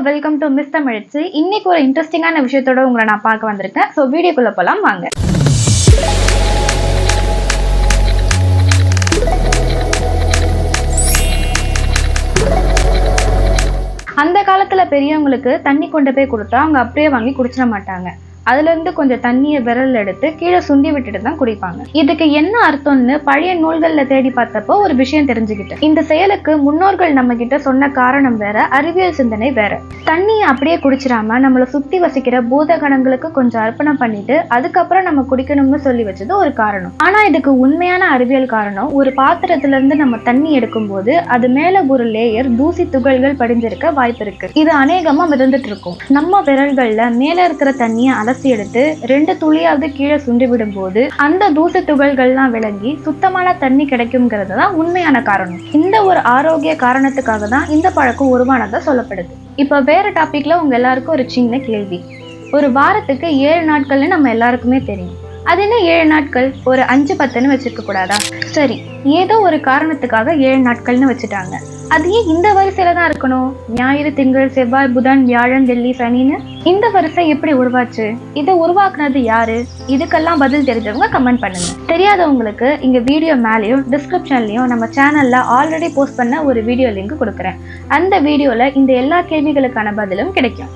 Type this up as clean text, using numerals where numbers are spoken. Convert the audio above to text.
Welcome to miss தமிழ்ச்சி. இன்னைக்கு ஒரு இன்ட்ரெஸ்டிங்கான விஷயத்தோட உங்களை நான் பார்க்க வந்திருக்கேன். ஸோ வீடியோக்குள்ள போலாம் வாங்க. அந்த காலத்துல பெரியவங்களுக்கு தண்ணி கொண்டு போய் கொடுத்தா அவங்க அப்படியே வாங்கி குடிச்சிட மாட்டாங்க. அதுல இருந்து கொஞ்சம் தண்ணியை விரல் எடுத்து கீழே சுண்டி விட்டுட்டு தான் குடிப்பாங்க. இதுக்கு என்ன அர்த்தம்னு பழைய நூல்கள்ல தேடி பார்த்தப்போ ஒரு விஷயம் தெரிஞ்சுக்கிட்டேன். இந்த செயலுக்கு முன்னோர்கள் நம்ம கிட்ட சொன்ன காரணம் வேற, அறிவியல் சிந்தனை வேற. தண்ணியை அப்படியே குடிச்சிடாம நம்மளை சுத்தி வசிக்கிற பூதகணங்களுக்கு கொஞ்சம் அர்ப்பணம் பண்ணிட்டு அதுக்கப்புறம் நம்ம குடிக்கணும்னு சொல்லி வச்சது ஒரு காரணம். ஆனா இதுக்கு உண்மையான அறிவியல் காரணம், ஒரு பாத்திரத்துல இருந்து நம்ம தண்ணி எடுக்கும் போது அது மேல ஒரு லேயர் தூசி துகள்கள் படிஞ்சிருக்க வாய்ப்பு இருக்கு. இது அநேகமா மிதந்துட்டு இருக்கும். நம்ம விரல்கள்ல மேல இருக்கிற தண்ணியை எடுத்து 2 துளியாவது கீழே சுண்டி விடும் போது அந்த தூசி துகள்கள்லாம் விளங்கி சுத்தமான தண்ணி கிடைக்கும்ங்கிறது தான் உண்மையான காரணம். இந்த ஒரு ஆரோக்கிய காரணத்துக்காக தான் இந்த பழக்கம் உருவானதா சொல்லப்படுது. இப்ப வேற டாபிக்ல உங்க எல்லாருக்கும் ஒரு சின்ன கேள்வி. ஒரு வாரத்துக்கு 7 நாட்கள்னு நம்ம எல்லாருக்குமே தெரியும். அது என்ன 7 நாட்கள்? ஒரு 5-10ன்னு வச்சிருக்க கூடாதா? சரி, ஏதோ ஒரு காரணத்துக்காக 7 நாட்கள்னு வச்சுட்டாங்க. அது ஏன் இந்த வரிசையில தான் இருக்கணும்? ஞாயிறு, திங்கள், செவ்வாய், புதன், வியாழன், வெள்ளி, சனின்னு இந்த வரிசை எப்படி உருவாச்சு? இதை உருவாக்குனது யாரு? இதுக்கெல்லாம் பதில் தெரிஞ்சவங்க கமெண்ட் பண்ணுங்க. தெரியாதவங்களுக்கு இங்க வீடியோ மேலேயும் டிஸ்கிரிப்ஷன்லயும் நம்ம சேனல்ல ஆல்ரெடி போஸ்ட் பண்ண ஒரு வீடியோ லிங்க் கொடுக்குறேன். அந்த வீடியோல இந்த எல்லா கேள்விகளுக்கான பதிலும் கிடைக்கும்.